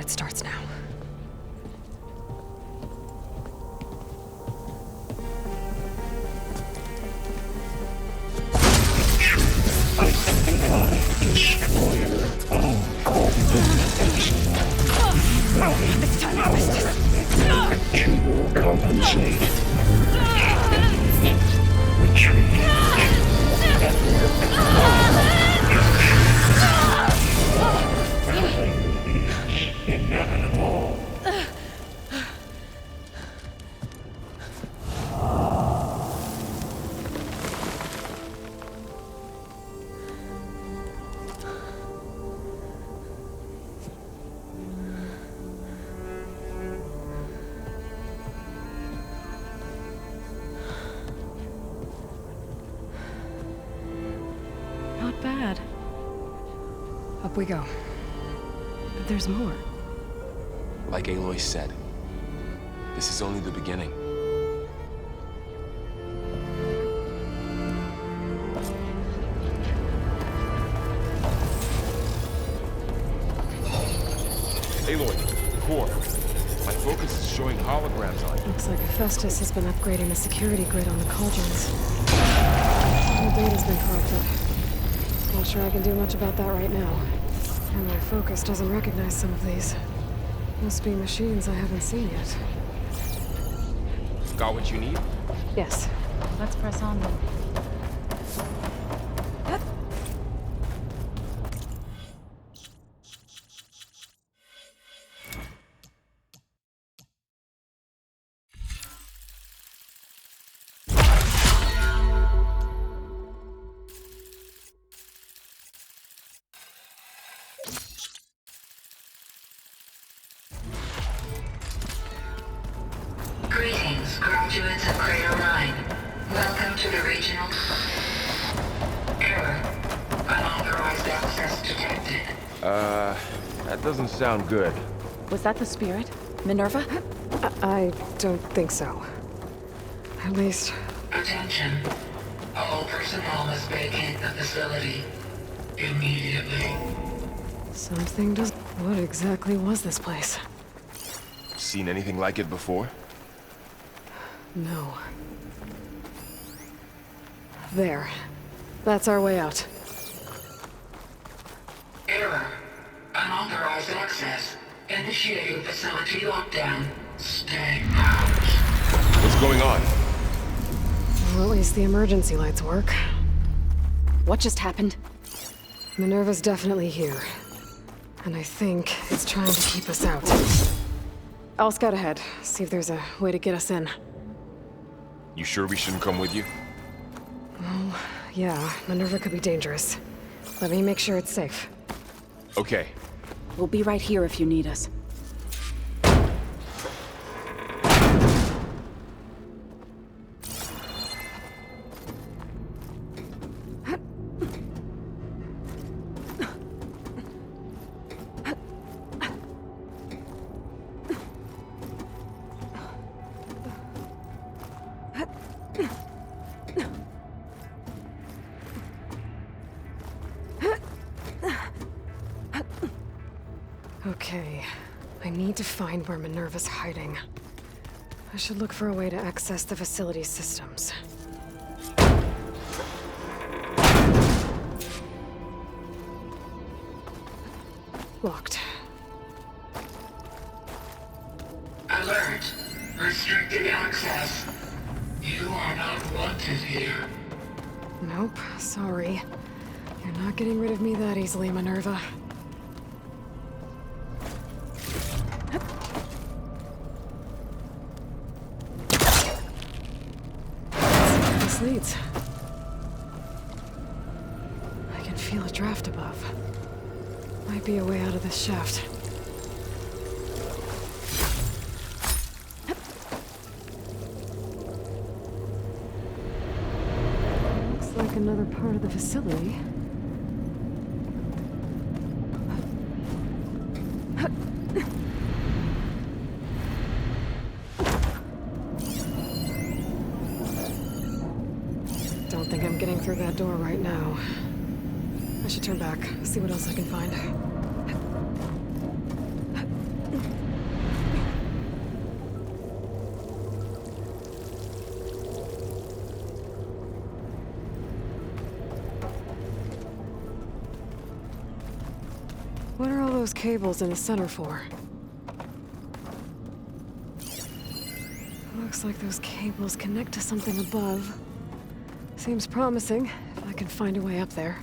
it starts now. This time I missed it. To compensate. Retreat. Inevitable. Not bad. Up we go. But there's more. Like Aloy said, this is only the beginning. Aloy, core. My focus is showing holograms on you. Looks like Hephaestus has been upgrading the security grid on the cauldrons. All data's been corrupted. Not sure I can do much about that right now. And my focus doesn't recognize some of these. Must be machines I haven't seen yet. Got what you need? Yes. Let's press on then. Greetings, graduates of Crater 9. Welcome to the regional... Error. Unauthorized access detected. That doesn't sound good. Was that the spirit? Minerva? I don't think so. At least... Attention. All personnel must vacate the facility. Immediately. something does... What exactly was this place? Seen anything like it before? No. There. That's our way out. Error. Unauthorized access. Initiating facility lockdown. Stay out. What's going on? Well, at least the emergency lights work. What just happened? Minerva's definitely here. And I think it's trying to keep us out. I'll scout ahead, see if there's a way to get us in. You sure we shouldn't come with you? Well, yeah, Minerva could be dangerous. Let me make sure it's safe. Okay. We'll be right here if you need us. Okay, I need to find where Minerva's hiding. I should look for a way to access the facility systems. Locked. Alert. Restricted access. You are not wanted here. Nope, sorry. You're not getting rid of me that easily, Minerva. This leads. I can feel a draft above. Might be a way out of this shaft. Looks like another part of the facility. Don't think I'm getting through that door right now. I should turn back, see what else I can find. What are all those cables in the center for? Looks like those cables connect to something above. Seems promising, if I can find a way up there.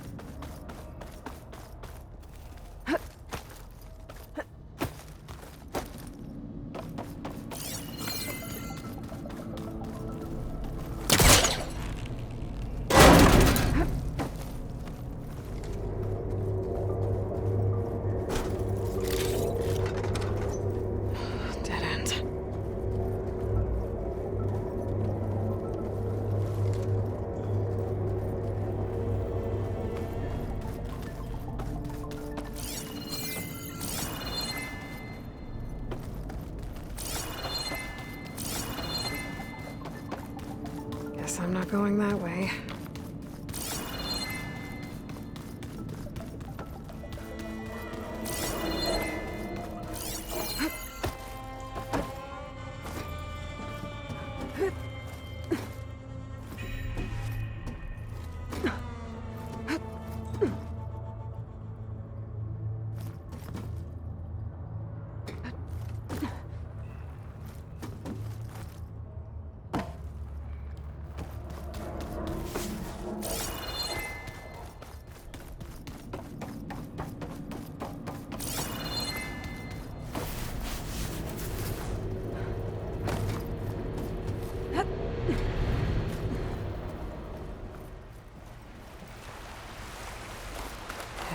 Dead end. Guess I'm not going that way.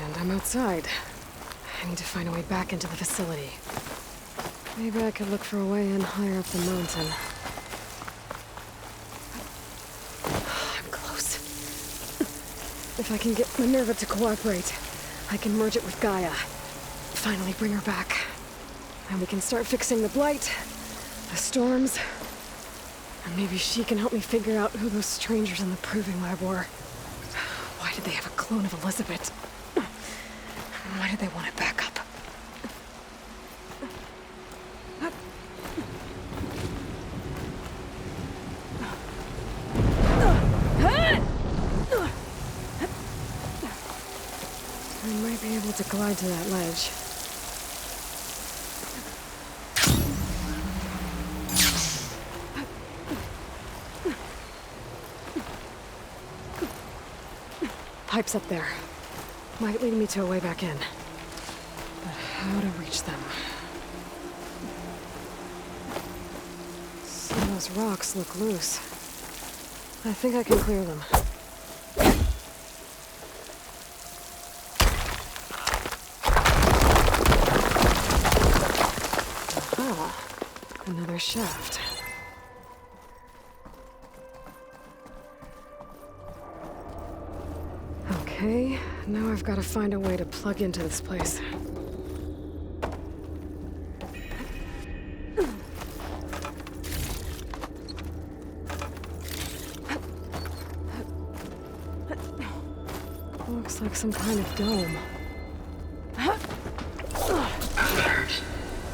And I'm outside. I need to find a way back into the facility. Maybe I could look for a way in higher up the mountain. I'm close. If I can get Minerva to cooperate, I can merge it with Gaia. Finally bring her back. And we can start fixing the blight, the storms, and maybe she can help me figure out who those strangers in the proving lab were. Why did they have a clone of Elizabeth? Why did they want it back up? I might be able to glide to that ledge. Pipes up there. Might lead me to a way back in. But how to reach them? Some of those rocks look loose. I think I can clear them. Aha! Another shaft. Okay, now I've got to find a way to plug into this place. Looks like some kind of dome. Alert.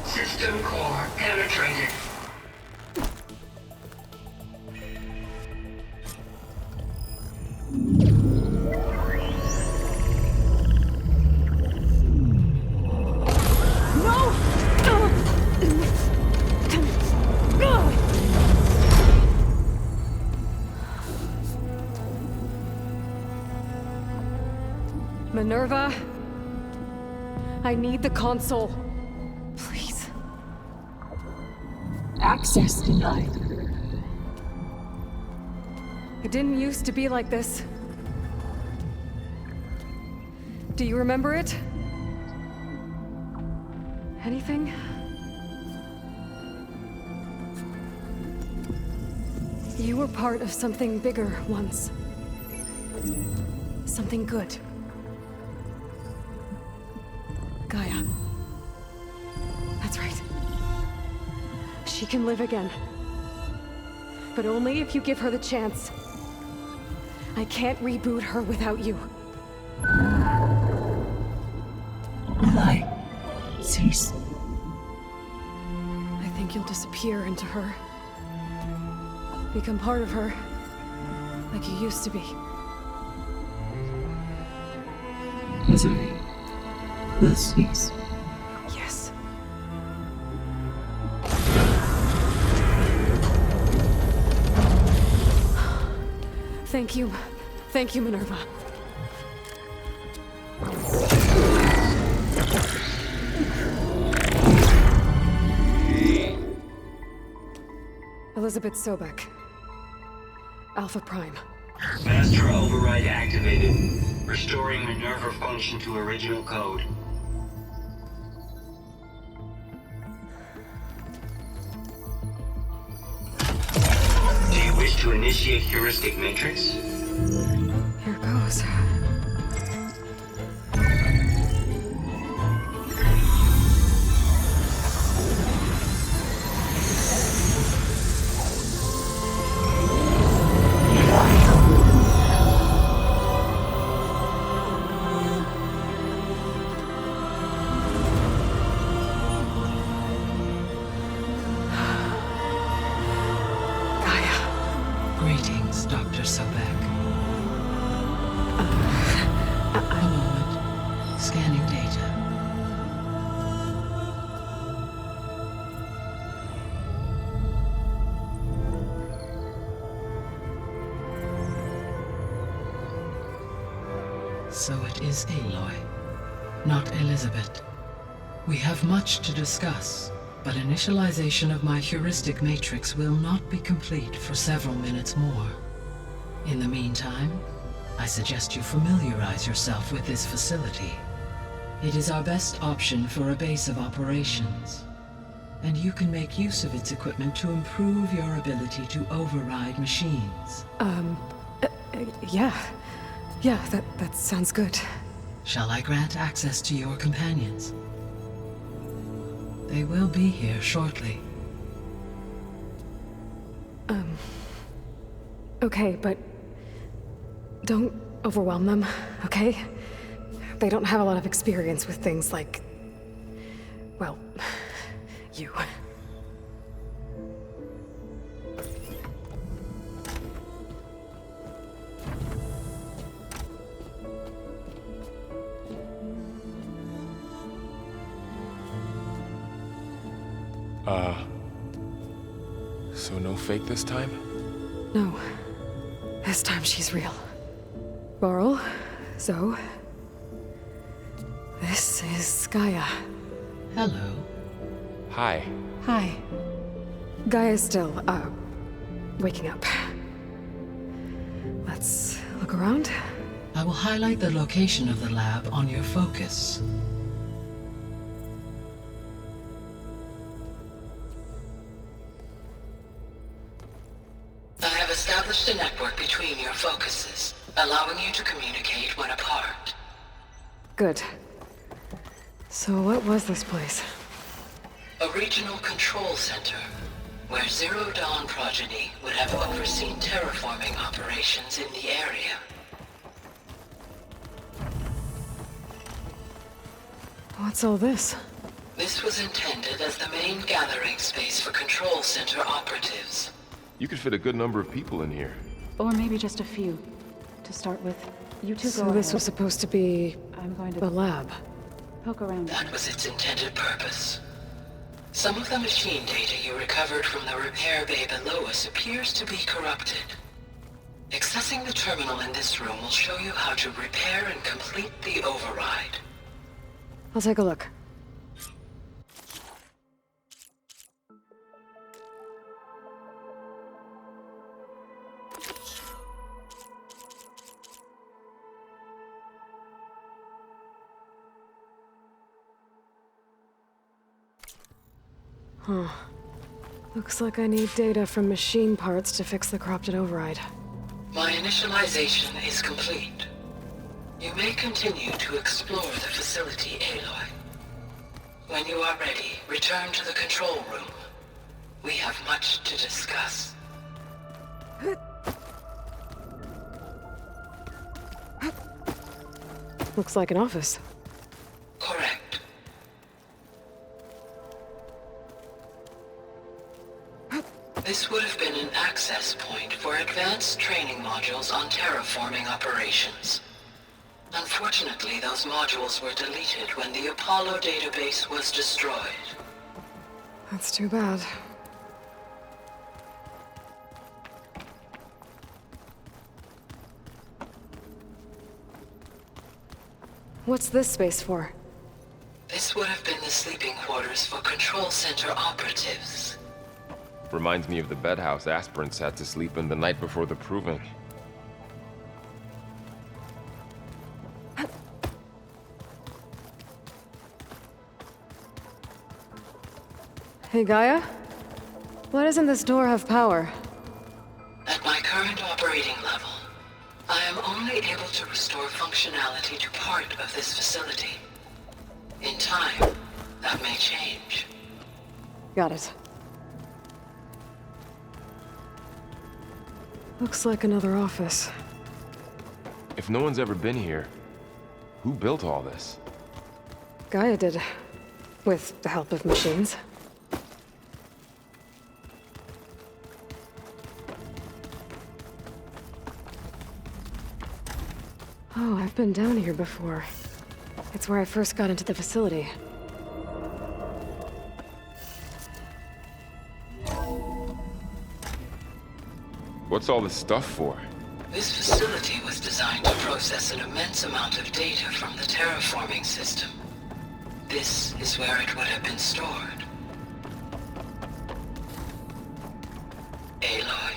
System core penetrated. Minerva, I need the console. Please. Access denied. It didn't used to be like this. Do you remember it? Anything? You were part of something bigger once. Something good. Gaia. That's right. She can live again. But only if you give her the chance. I can't reboot her without you. Light. Cease. I think you'll disappear into her. Become part of her. Like you used to be. Misery. will cease. Yes. Thank you. Thank you, Minerva. Elizabeth Sobek. Alpha Prime. Master override activated. Restoring Minerva function to original code. Do you wish to initiate heuristic matrix? Here goes. Greetings, Dr. Sobek. A moment. Scanning data. So it is Aloy, not Elizabeth. We have much to discuss, but initialization of my heuristic matrix will not be complete for several minutes more. In the meantime, I suggest you familiarize yourself with this facility. It is our best option for a base of operations, and you can make use of its equipment to improve your ability to override machines. Yeah. Yeah, that sounds good. Shall I grant access to your companions? They will be here shortly. Okay, but don't overwhelm them, okay? They don't have a lot of experience with things like, well, you. So no fake this time? No. This time she's real. Laurel, Zoe. This is Gaia. Hello. Hi. Hi. Gaia's still, waking up. Let's look around. I will highlight the location of the lab on your focus. I have established a network between your focuses, allowing you to communicate when apart. Good. So what was this place? A regional control center, where Zero Dawn progeny would have overseen terraforming operations in the area. What's all this? This was intended as the main gathering space for control center operatives. You could fit a good number of people in here. Or maybe just a few. To start with, you two So go this ahead. was supposed to be I'm going a to lab. poke around. That was its intended purpose. Some of the machine data you recovered from the repair bay below us appears to be corrupted. Accessing the terminal in this room will show you how to repair and complete the override. I'll take a look. Huh. Looks like I need data from machine parts to fix the corrupted override. My initialization is complete. You may continue to explore the facility, Aloy. When you are ready, return to the control room. We have much to discuss. Looks like an office. Correct. This would have been an access point for advanced training modules on terraforming operations. Unfortunately, Unfortunately, those modules were deleted when the Apollo database was destroyed. That's too bad. What's this space for? This would have been the sleeping quarters for Control Center operatives. Reminds me of the bedhouse aspirants had to sleep in the night before the proving. Hey, Gaia? Why doesn't this door have power? At my current operating level, I am only able to restore functionality to part of this facility. In time, that may change. Got it. Looks like another office. If no one's ever been here, who built all this? Gaia did. With the help of machines. Oh, I've been down here before. It's where I first got into the facility. What's all this stuff for? This facility was designed to process an immense amount of data from the terraforming system. This is where it would have been stored. Aloy,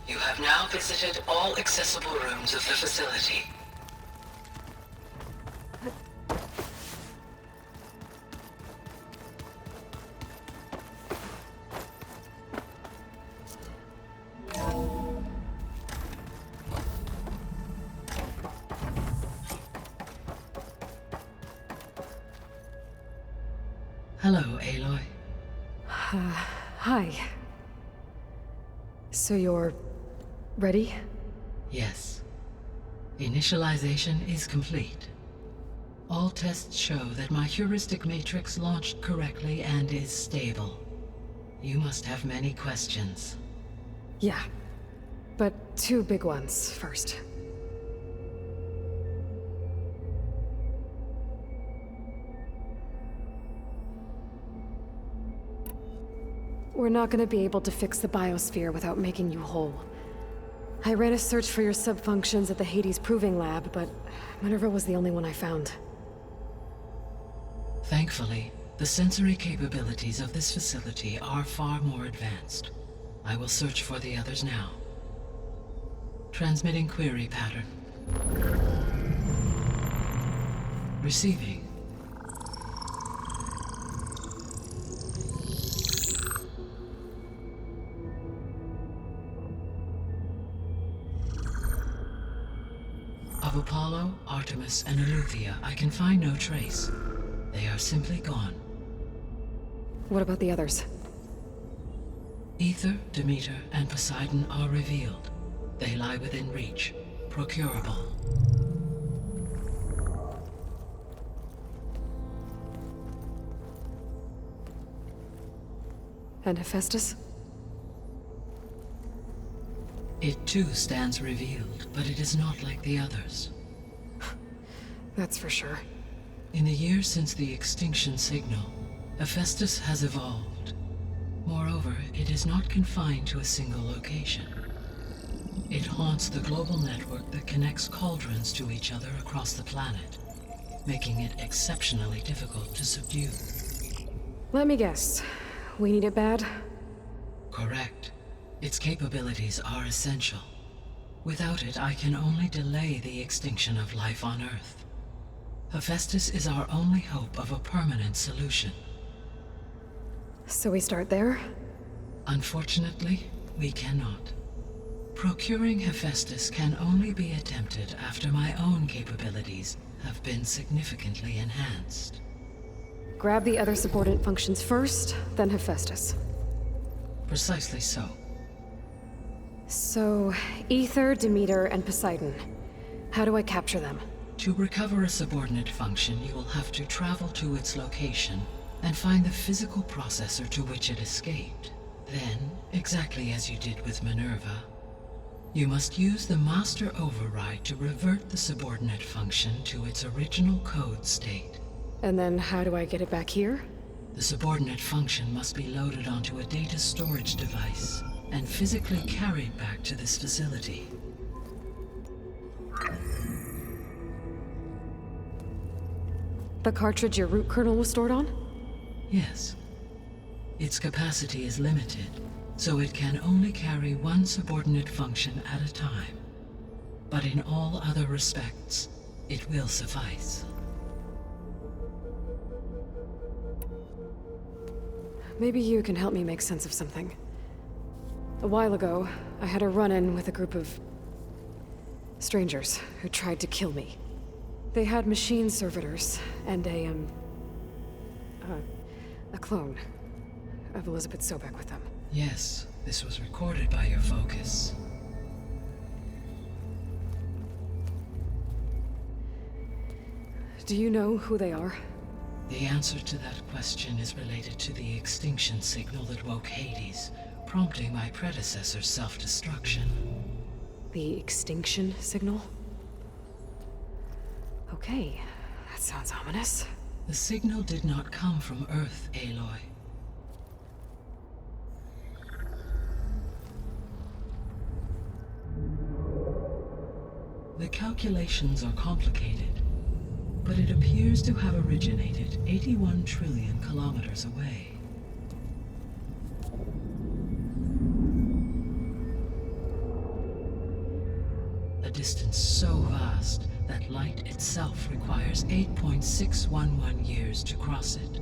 you have now visited all accessible rooms of the facility. Hello, Aloy. Hi. So you're... ready? Yes. Initialization is complete. All tests show that my heuristic matrix launched correctly and is stable. You must have many questions. Yeah. But two big ones first. We're not gonna be able to fix the biosphere without making you whole. I ran a search for your subfunctions at the Hades Proving Lab, but Minerva was the only one I found. Thankfully, the sensory capabilities of this facility are far more advanced. I will search for the others now. Transmitting query pattern. Receiving. Of Apollo, Artemis, and Eleuthia, I can find no trace. They are simply gone. What about the others? Ether, Demeter, and Poseidon are revealed. They lie within reach, procurable. And Hephaestus? It too stands revealed, but it is not like the others. That's for sure. In the years since the extinction signal, Hephaestus has evolved. Moreover, it is not confined to a single location. It haunts the global network that connects cauldrons to each other across the planet, making it exceptionally difficult to subdue. Let me guess. We need it bad? Correct. Its capabilities are essential. Without it, I can only delay the extinction of life on Earth. Hephaestus is our only hope of a permanent solution. So we start there? Unfortunately, we cannot. Procuring Hephaestus can only be attempted after my own capabilities have been significantly enhanced. Grab the other subordinate functions first, then Hephaestus. Precisely so. So, Ether, Demeter, and Poseidon. How do I capture them? To recover a subordinate function, you will have to travel to its location and find the physical processor to which it escaped. Then, exactly as you did with Minerva, You must use the master override to revert the subordinate function to its original code state. And then how do I get it back here? The subordinate function must be loaded onto a data storage device and physically carried back to this facility. The cartridge your root kernel was stored on? Yes. Its capacity is limited, so it can only carry one subordinate function at a time. But in all other respects, it will suffice. Maybe you can help me make sense of something. A while ago, I had a run-in with a group of strangers who tried to kill me. They had machine servitors and a clone of Elizabeth Sobek with them. Yes, this was recorded by your focus. Do you know who they are? The answer to that question is related to the extinction signal that woke Hades, prompting my predecessor's self-destruction. The extinction signal? Okay, that sounds ominous. The signal did not come from Earth, Aloy. The calculations are complicated, but it appears to have originated 81 trillion kilometers away. A distance so vast that light itself requires 8.611 years to cross it.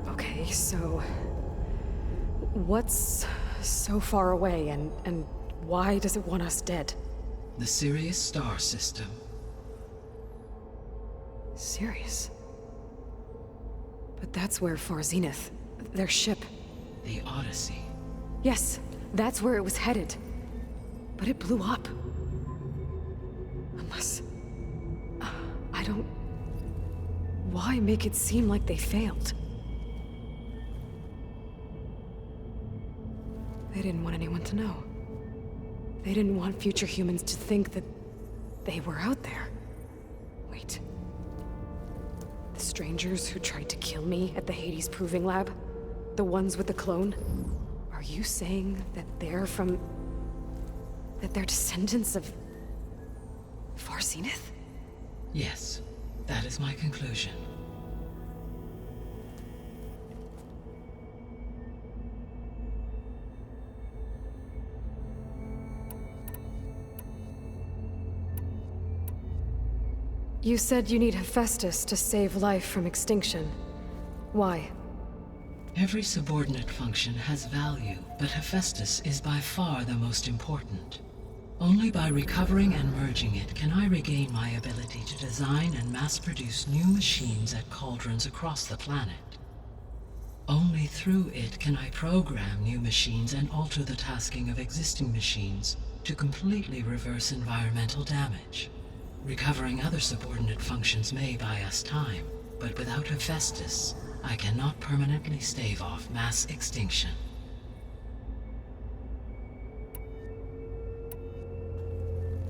Okay, so what's so far away and why does it want us dead? The Sirius star system. Sirius? But that's where Far Zenith, their ship. The Odyssey. Yes, that's where it was headed. But it blew up. Unless... I don't... Why make it seem like they failed? They didn't want anyone to know. They didn't want future humans to think that they were out there. Wait. The strangers who tried to kill me at the Hades Proving Lab? The ones with the clone? Are you saying that they're from... that they're descendants of... Far Zenith? Yes, that is my conclusion. You said you need Hephaestus to save life from extinction. Why? Every subordinate function has value, but Hephaestus is by far the most important. Only by recovering and merging it can I regain my ability to design and mass-produce new machines at cauldrons across the planet. Only through it can I program new machines and alter the tasking of existing machines to completely reverse environmental damage. Recovering other subordinate functions may buy us time, but without Hephaestus, I cannot permanently stave off mass extinction.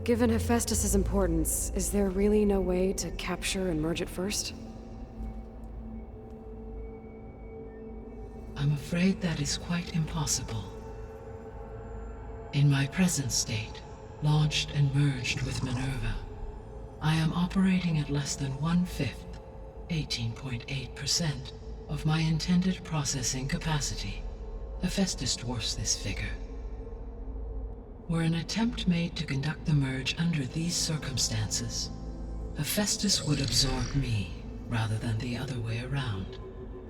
Given Hephaestus's importance, is there really no way to capture and merge it first? I'm afraid that is quite impossible. In my present state, launched and merged with Minerva, I am operating at less than 1/5, 18.8%, of my intended processing capacity. Hephaestus dwarfs this figure. Were an attempt made to conduct the merge under these circumstances, Hephaestus would absorb me, rather than the other way around.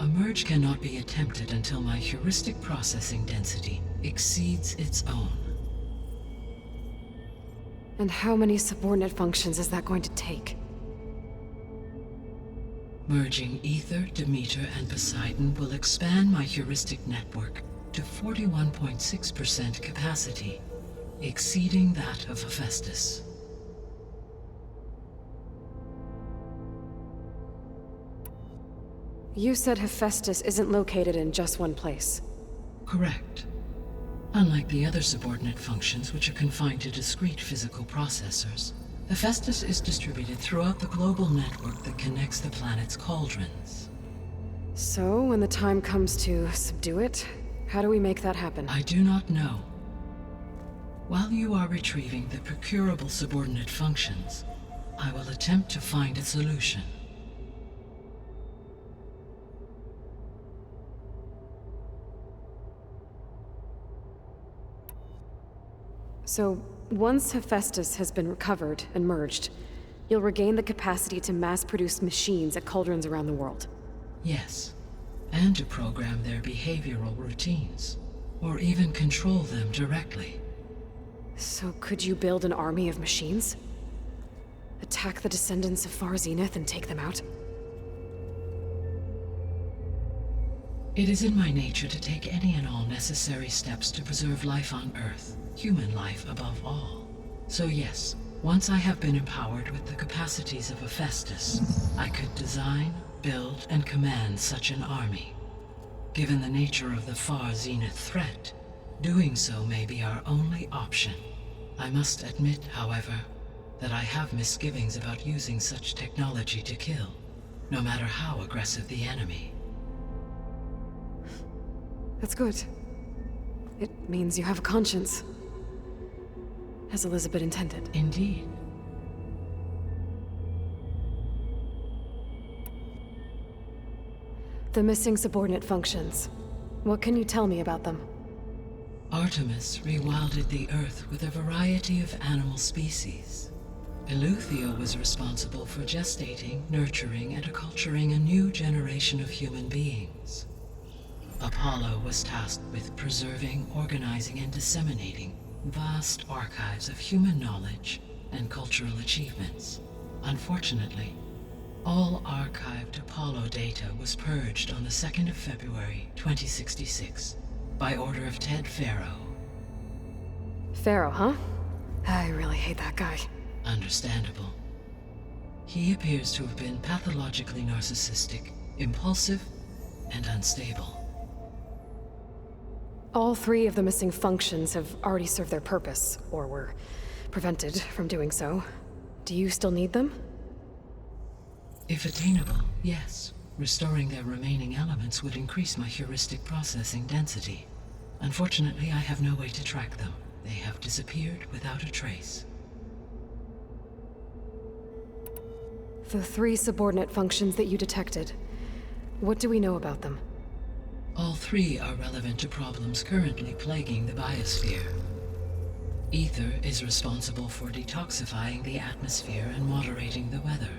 A merge cannot be attempted until my heuristic processing density exceeds its own. And how many subordinate functions is that going to take? Merging Ether, Demeter, and Poseidon will expand my heuristic network to 41.6% capacity, exceeding that of Hephaestus. You said Hephaestus isn't located in just one place. Correct. Unlike the other subordinate functions, which are confined to discrete physical processors, Hephaestus is distributed throughout the global network that connects the planet's cauldrons. So, when the time comes to subdue it, how do we make that happen? I do not know. While you are retrieving the procurable subordinate functions, I will attempt to find a solution. So, once Hephaestus has been recovered and merged, you'll regain the capacity to mass-produce machines at cauldrons around the world. Yes, and to program their behavioral routines, or even control them directly. So could you build an army of machines? Attack the descendants of Far Zenith and take them out? It is in my nature to take any and all necessary steps to preserve life on Earth, human life above all. So yes, once I have been empowered with the capacities of Hephaestus, I could design, build, and command such an army. Given the nature of the Far Zenith threat, doing so may be our only option. I must admit, however, that I have misgivings about using such technology to kill, no matter how aggressive the enemy. That's good. It means you have a conscience. As Elizabeth intended. Indeed. The missing subordinate functions. What can you tell me about them? Artemis rewilded the Earth with a variety of animal species. Eleuthia was responsible for gestating, nurturing, and acculturating a new generation of human beings. Apollo was tasked with preserving, organizing, and disseminating vast archives of human knowledge and cultural achievements. Unfortunately, all archived Apollo data was purged on the 2nd of February, 2066, by order of Ted Faro. Pharaoh, huh? I really hate that guy. Understandable. He appears to have been pathologically narcissistic, impulsive, and unstable. All three of the missing functions have already served their purpose, or were prevented from doing so. Do you still need them? If attainable, yes. Restoring their remaining elements would increase my heuristic processing density. Unfortunately, I have no way to track them. They have disappeared without a trace. The three subordinate functions that you detected. What do we know about them? All three are relevant to problems currently plaguing the biosphere. Ether is responsible for detoxifying the atmosphere and moderating the weather.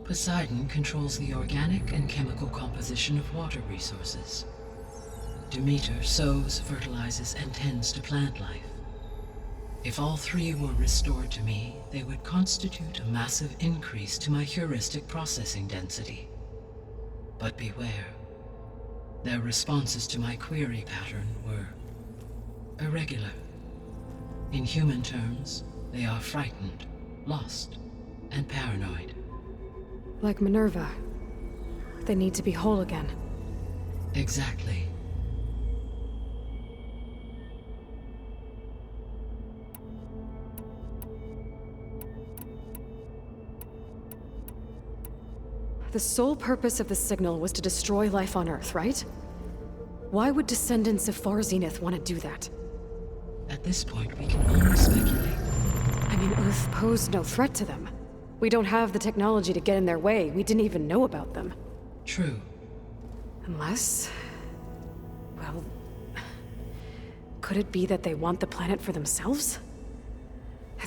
Poseidon controls the organic and chemical composition of water resources. Demeter sows, fertilizes, and tends to plant life. If all three were restored to me, they would constitute a massive increase to my heuristic processing density. But beware. Their responses to my query pattern were irregular. In human terms, they are frightened, lost, and paranoid. Like Minerva. They need to be whole again. Exactly. The sole purpose of the signal was to destroy life on Earth, right? Why would descendants of Far Zenith want to do that? At this point, we can only speculate. I mean, Earth posed no threat to them. We don't have the technology to get in their way. We didn't even know about them. True. Unless... well... could it be that they want the planet for themselves?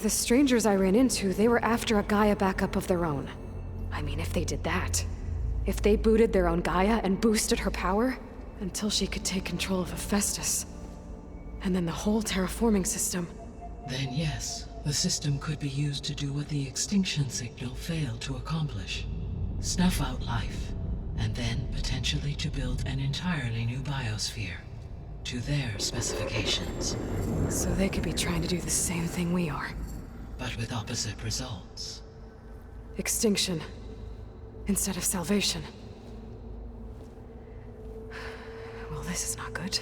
The strangers I ran into, they were after a Gaia backup of their own. I mean, if they did that... if they booted their own Gaia and boosted her power... until she could take control of Hephaestus. And then the whole terraforming system. Then yes, the system could be used to do what the extinction signal failed to accomplish. Snuff out life, and then potentially to build an entirely new biosphere. To their specifications. So they could be trying to do the same thing we are. But with opposite results. Extinction. Instead of salvation. Well, this is not good.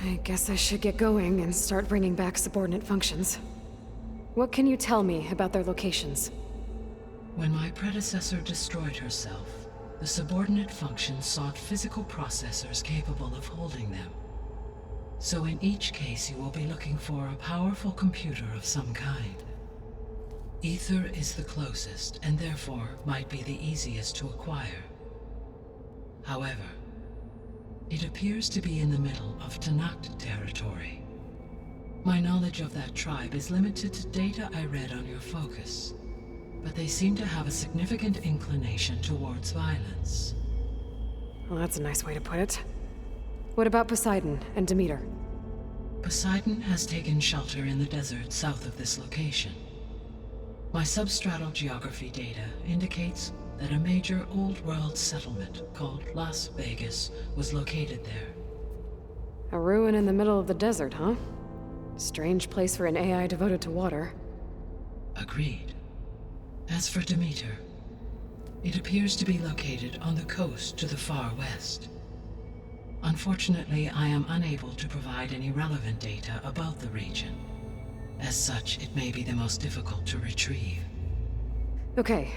I guess I should get going and start bringing back subordinate functions. What can you tell me about their locations? When my predecessor destroyed herself, the subordinate functions sought physical processors capable of holding them. So in each case, you will be looking for a powerful computer of some kind. Ether is the closest, and therefore might be the easiest to acquire. However, it appears to be in the middle of Tanakh territory. My knowledge of that tribe is limited to data I read on your focus, but they seem to have a significant inclination towards violence. Well, that's a nice way to put it. What about Poseidon and Demeter? Poseidon has taken shelter in the desert south of this location. My substratal geography data indicates that a major old-world settlement called Las Vegas was located there. A ruin in the middle of the desert, huh? Strange place for an AI devoted to water. Agreed. As for Demeter, it appears to be located on the coast to the far west. Unfortunately, I am unable to provide any relevant data about the region. As such, it may be the most difficult to retrieve. Okay,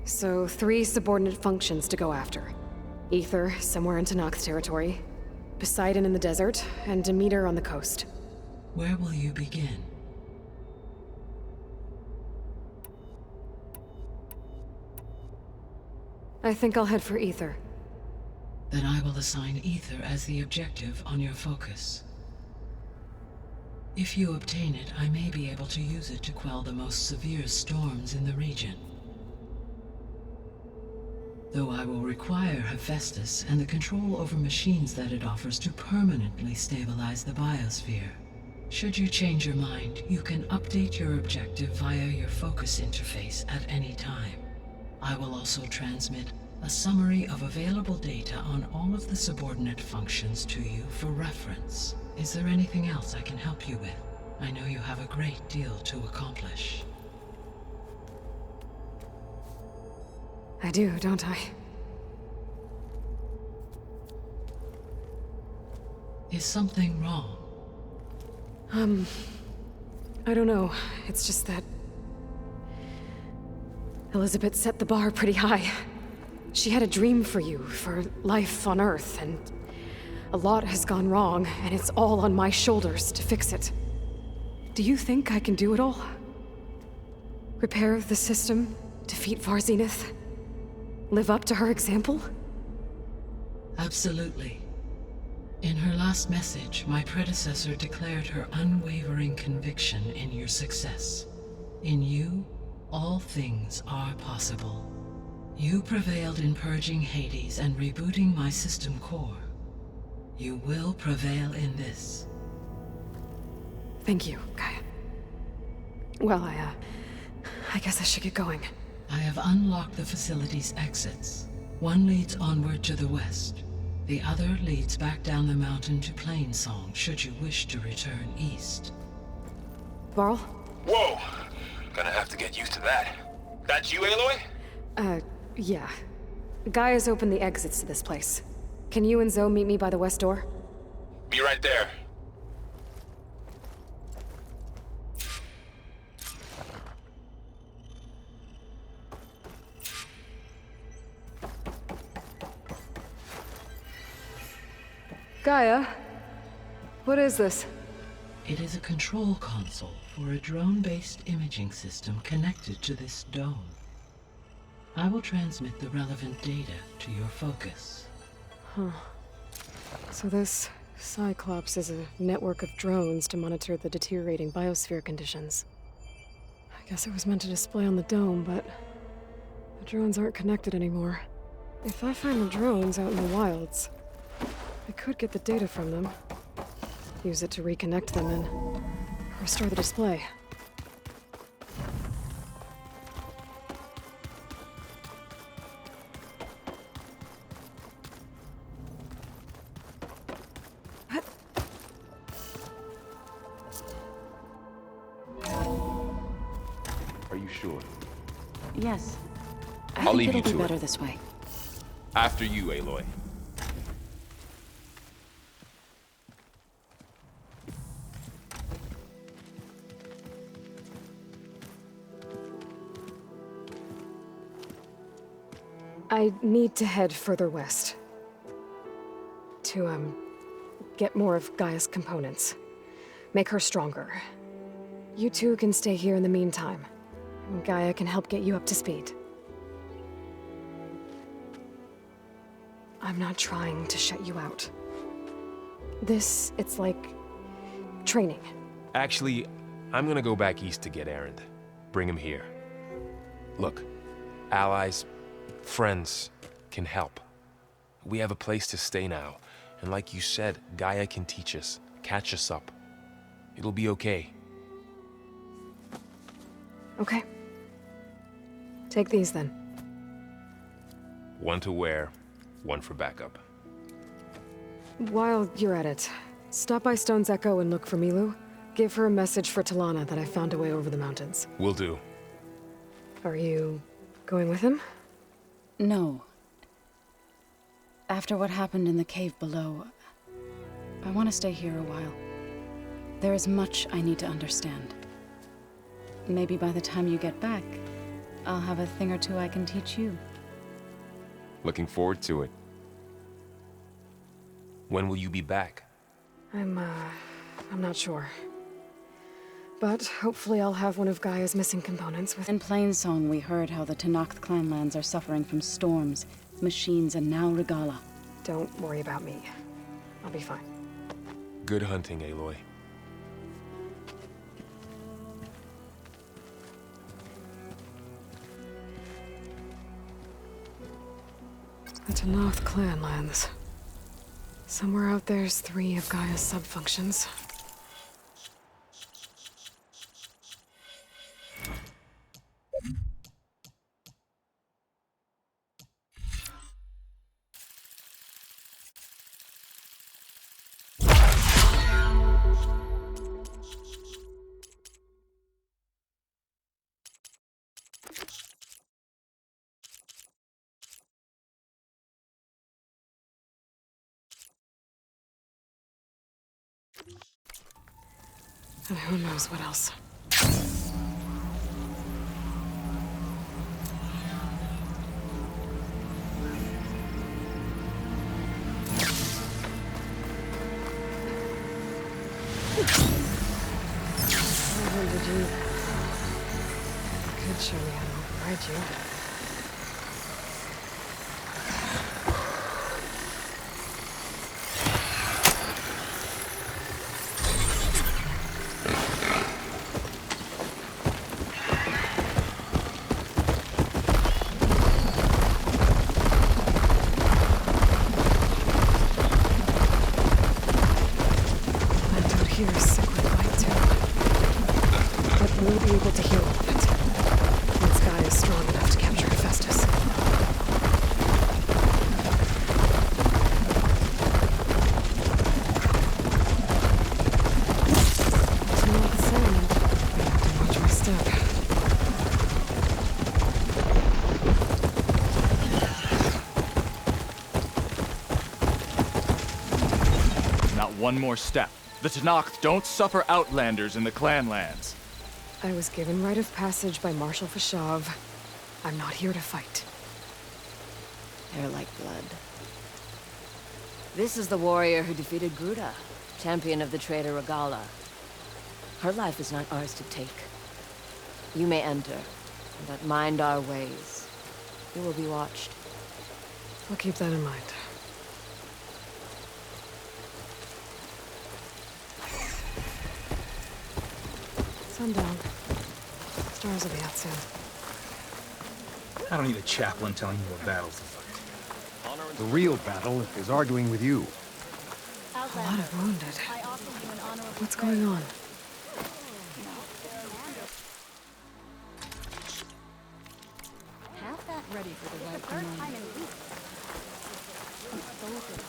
so 3 subordinate functions to go after. Ether, somewhere in Tanakh territory, Poseidon in the desert, and Demeter on the coast. Where will you begin? I think I'll head for Ether. Then I will assign Ether as the objective on your focus. If you obtain it, I may be able to use it to quell the most severe storms in the region. Though I will require Hephaestus and the control over machines that it offers to permanently stabilize the biosphere. Should you change your mind, you can update your objective via your focus interface at any time. I will also transmit a summary of available data on all of the subordinate functions to you for reference. Is there anything else I can help you with? I know you have a great deal to accomplish. I do, don't I? Is something wrong? I don't know. It's just that Elizabeth set the bar pretty high. She had a dream for you, for life on Earth, and a lot has gone wrong, and it's all on my shoulders to fix it. Do you think I can do it all? Repair the system, defeat Varzenith, live up to her example? Absolutely. In her last message, my predecessor declared her unwavering conviction in your success. In you, all things are possible. You prevailed in purging Hades and rebooting my system core. You will prevail in this. Thank you, Gaia. Well, I guess I should get going. I have unlocked the facility's exits. One leads onward to the west. The other leads back down the mountain to Plainsong, should you wish to return east. Varl? Whoa! Gonna have to get used to that. That's you, Aloy? Yeah. Gaia's opened the exits to this place. Can you and Zoe meet me by the west door? Be right there. Gaia? What is this? It is a control console for a drone-based imaging system connected to this dome. I will transmit the relevant data to your focus. Huh. So this Cyclops is a network of drones to monitor the deteriorating biosphere conditions. I guess it was meant to display on the dome, but the drones aren't connected anymore. If I find the drones out in the wilds, I could get the data from them, use it to reconnect them and restore the display. sure? Yes. I I'll think leave it'll you be to it. better this way. After you, Aloy. I need to head further west. To, get more of Gaia's components. Make her stronger. You two can stay here in the meantime. And Gaia can help get you up to speed. I'm not trying to shut you out. It's like... training. Actually, I'm gonna go back east to get Erend. Bring him here. Look, allies, friends can help. We have a place to stay now, and like you said, Gaia can teach us, catch us up. It'll be okay. Okay. Take these then. One to wear, one for backup. While you're at it, stop by Stone's Echo and look for Milu. Give her a message for Talana that I found a way over the mountains. Will do. Are you going with him? No. After what happened in the cave below, I want to stay here a while. There is much I need to understand. Maybe by the time you get back, I'll have a thing or two I can teach you. Looking forward to it. When will you be back? I'm not sure. But hopefully I'll have one of Gaia's missing components with... In Plainsong, we heard how the Tenakth clanlands are suffering from storms, machines, and now Regala. Don't worry about me. I'll be fine. Good hunting, Aloy. The Tenakth clanlands. Somewhere out there's 3 of Gaia's subfunctions. And who knows what else. Did you... could show me how to override you. We'll be able to heal all of it. Once Gaia is strong enough to capture Hephaestus. It's not the same. I have to watch my step. Not one more step. The Tenakth don't suffer outlanders in the clanlands. I was given rite of passage by Marshal Fashav. I'm not here to fight. They're like blood. This is the warrior who defeated Gruda, champion of the traitor Regala. Her life is not ours to take. You may enter, but mind our ways. You will be watched. I'll keep that in mind. Sundown. Stars will be out soon. I don't need a chaplain telling you what battle to fight. The real battle is arguing with you. A lot of wounded. What's going on?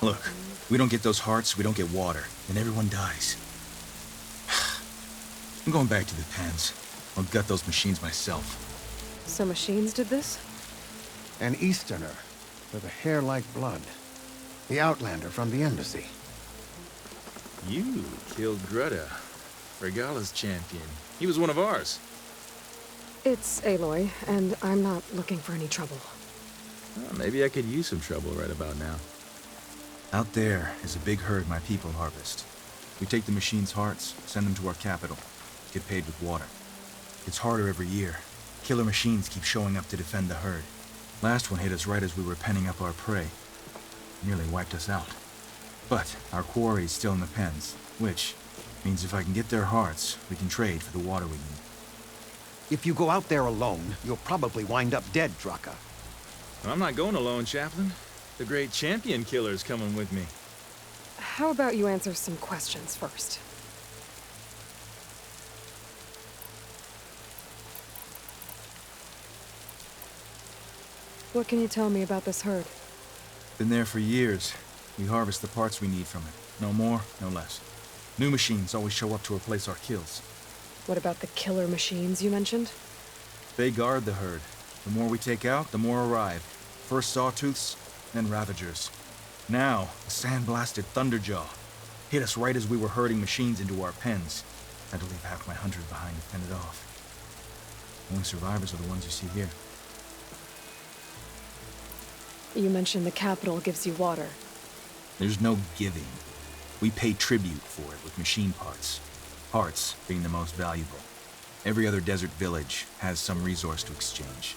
Look, we don't get those hearts, we don't get water, and everyone dies. I'm going back to the pens. I'll gut those machines myself. So machines did this? An Easterner with a hair like blood. The Outlander from the embassy. You killed Greta, Regala's champion. He was one of ours. It's Aloy, and I'm not looking for any trouble. Well, maybe I could use some trouble right about now. Out there is a big herd my people harvest. We take the machines' hearts, send them to our capital, get paid with water. It's harder every year. Killer machines keep showing up to defend the herd. Last one hit us right as we were penning up our prey. Nearly wiped us out. But our quarry is still in the pens, which means if I can get their hearts, we can trade for the water we need. If you go out there alone, you'll probably wind up dead, Draka. I'm not going alone, Chaplain. The great champion killer's coming with me. How about you answer some questions first? What can you tell me about this herd? Been there for years. We harvest the parts we need from it. No more, no less. New machines always show up to replace our kills. What about the killer machines you mentioned? They guard the herd. The more we take out, the more arrive. First sawtooths, then ravagers. Now, the sand-blasted Thunderjaw hit us right as we were herding machines into our pens. Had to leave half my 100 behind to fend it off. Only survivors are the ones you see here. You mentioned the capital gives you water. There's no giving. We pay tribute for it with machine parts. Hearts being the most valuable. Every other desert village has some resource to exchange.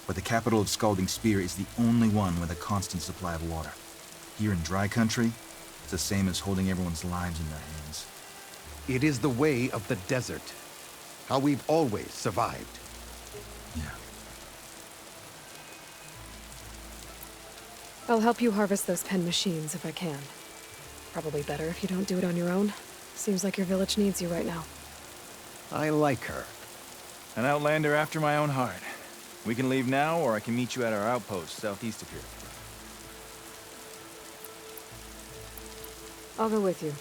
But the capital of Scalding Spear is the only one with a constant supply of water. Here in dry country, it's the same as holding everyone's lives in their hands. It is the way of the desert. How we've always survived. Yeah. I'll help you harvest those pen machines if I can. Probably better if you don't do it on your own. Seems like your village needs you right now. I like her. An Outlander after my own heart. We can leave now, or I can meet you at our outpost southeast of here. I'll go with you.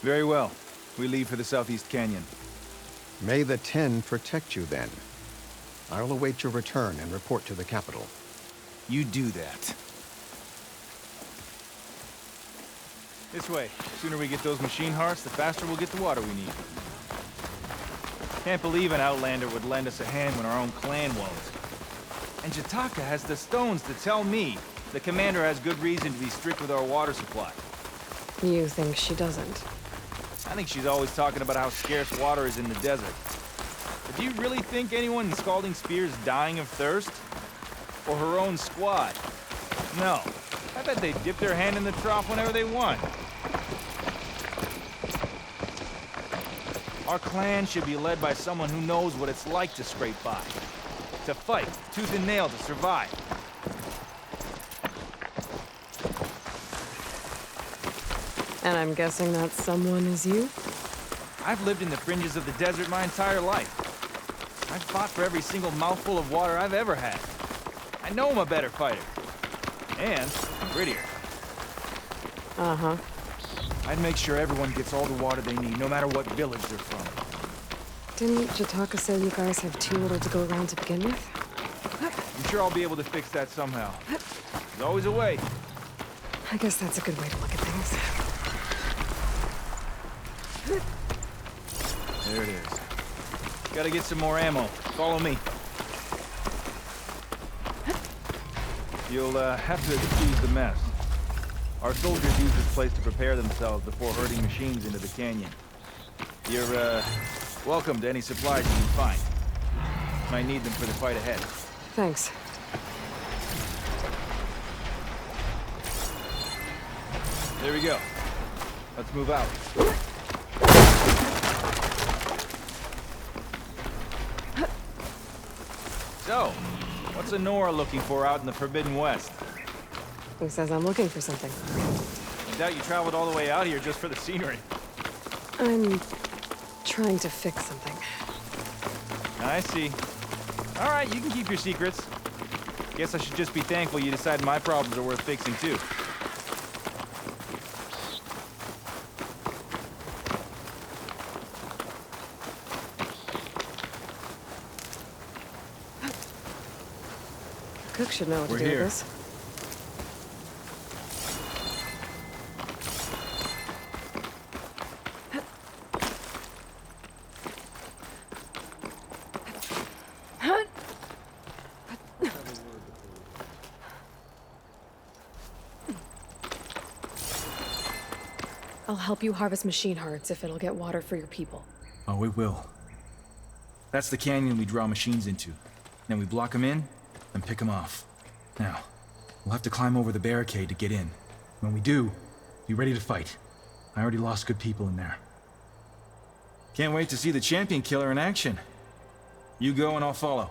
Very well. We leave for the Southeast Canyon. May the 10 protect you then. I'll await your return and report to the capital. You do that. This way. The sooner we get those machine hearts, the faster we'll get the water we need. Can't believe an Outlander would lend us a hand when our own clan won't. And Jataka has the stones to tell me the commander has good reason to be strict with our water supply. You think she doesn't? I think she's always talking about how scarce water is in the desert. But do you really think anyone in Scalding Spear is dying of thirst? Or her own squad? No. I bet they dip their hand in the trough whenever they want. Our clan should be led by someone who knows what it's like to scrape by. To fight, tooth and nail to survive. And I'm guessing that someone is you? I've lived in the fringes of the desert my entire life. I've fought for every single mouthful of water I've ever had. I know I'm a better fighter. And I'm prettier. Uh-huh. I'd make sure everyone gets all the water they need, no matter what village they're from. Didn't Jataka say you guys have too little to go around to begin with? I'm sure I'll be able to fix that somehow. There's always a way. I guess that's a good way to look at things. There it is. Gotta get some more ammo. Follow me. You'll have to excuse the mess. Our soldiers use this place to prepare themselves before herding machines into the canyon. You're, welcome to any supplies you can find. Might need them for the fight ahead. Thanks. There we go. Let's move out. So, what's Honora looking for out in the Forbidden West? Who says I'm looking for something? I doubt you traveled all the way out here just for the scenery. I'm trying to fix something. I see. All right, you can keep your secrets. Guess I should just be thankful you decided my problems are worth fixing, too. cook should know what to do with this. I'll help you harvest machine hearts if it'll get water for your people. Oh, it will. That's the canyon we draw machines into. Then we block them in, and pick them off. Now, we'll have to climb over the barricade to get in. When we do, be ready to fight. I already lost good people in there. Can't wait to see the champion killer in action. You go and I'll follow.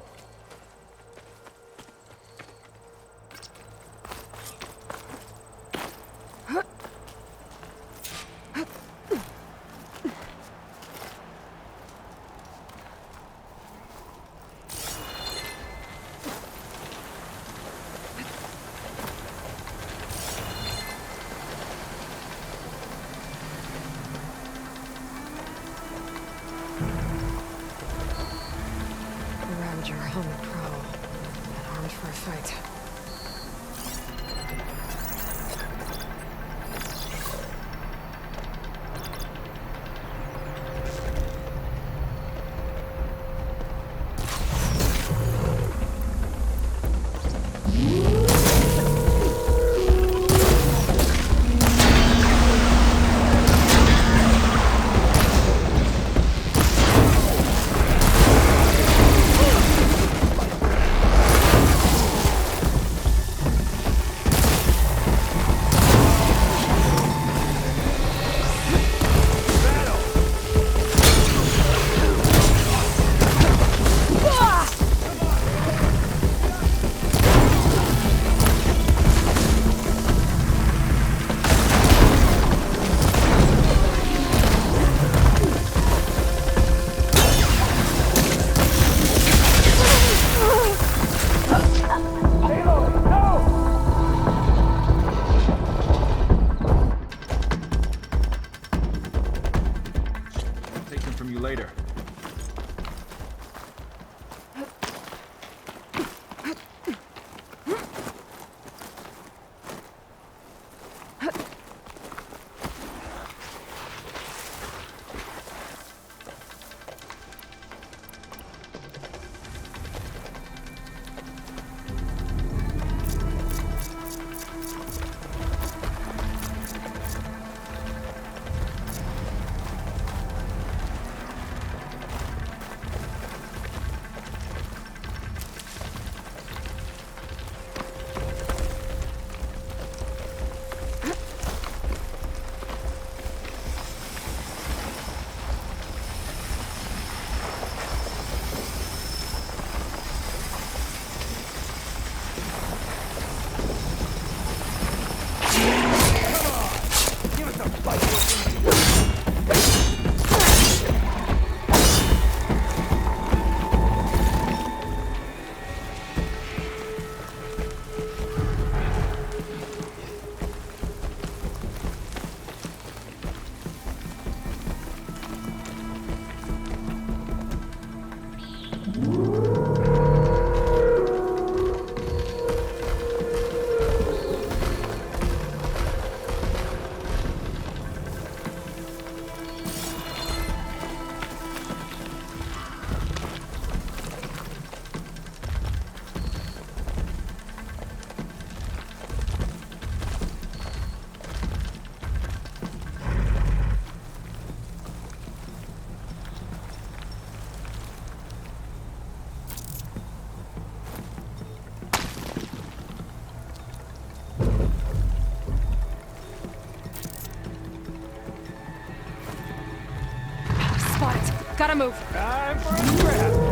Ravager, helmet pro, and armed for a fight. Later. Gotta move. Time for a scrap.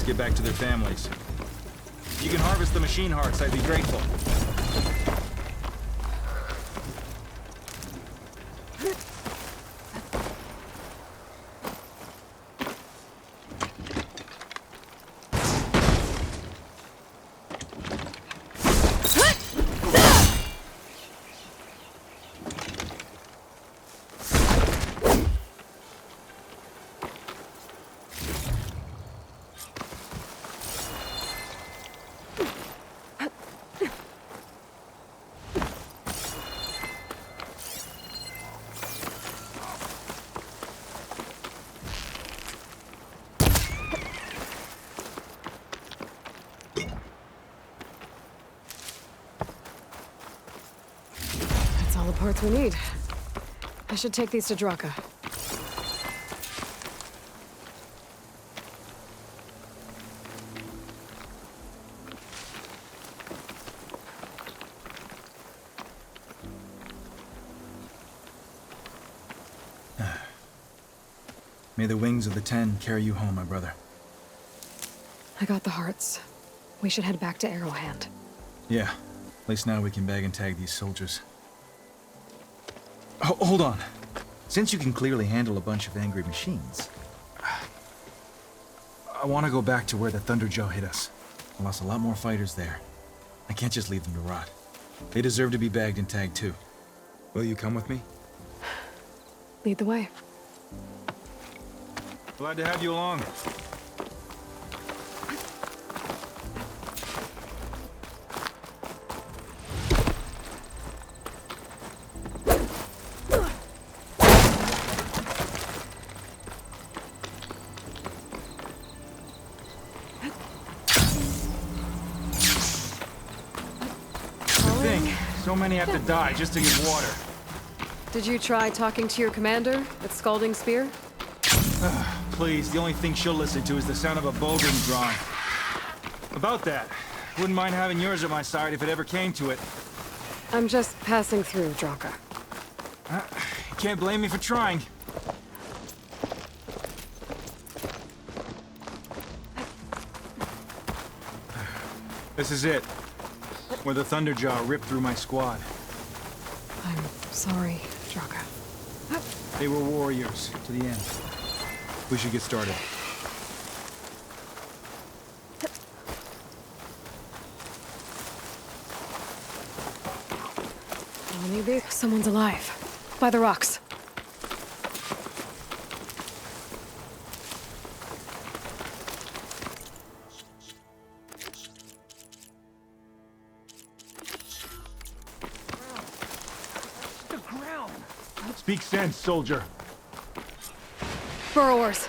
get back to their families. If you can harvest the machine hearts, I'd be grateful. All the parts we need. I should take these to Draka. May the wings of the 10 carry you home, my brother. I got the hearts. We should head back to Arrowhand. Yeah. At least now we can bag and tag these soldiers. Oh, hold on. Since you can clearly handle a bunch of angry machines, I want to go back to where the Thunderjaw hit us. I lost a lot more fighters there. I can't just leave them to rot. They deserve to be bagged and tagged too. Will you come with me? Lead the way. Glad to have you along. So many have to die just to get water. Did you try talking to your commander at Scalding Spear? Please, the only thing she'll listen to is the sound of a bow being drawn. About that, wouldn't mind having yours at my side if it ever came to it. I'm just passing through, Draka. You can't blame me for trying. This is it. Where the Thunderjaw ripped through my squad. I'm sorry, Draka. They were warriors to the end. We should get started. Maybe someone's alive. By the rocks. Speak sense, soldier. Burrowers.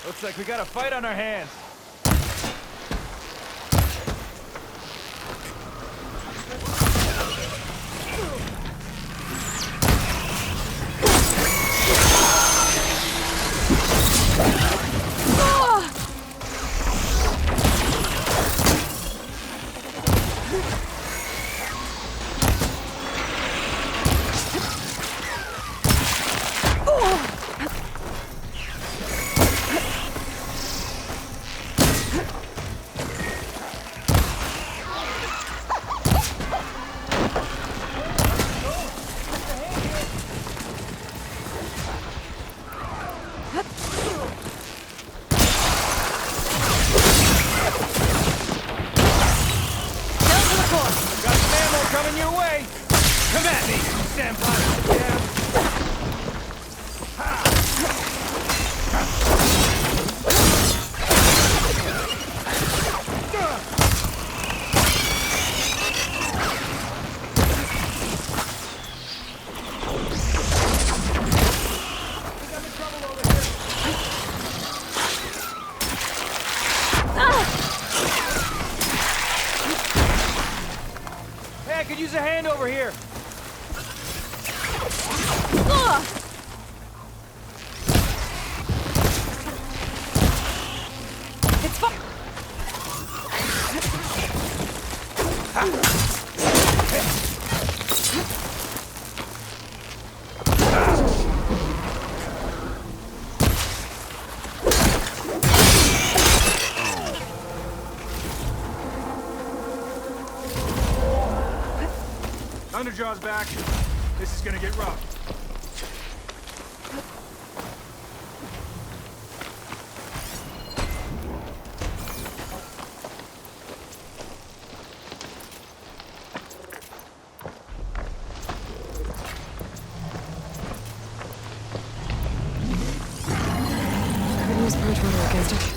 Looks like we got a fight on our hands. Use a hand over here. It's fine. Underjaw's back. This is gonna get rough. I could use Bridgewater against it.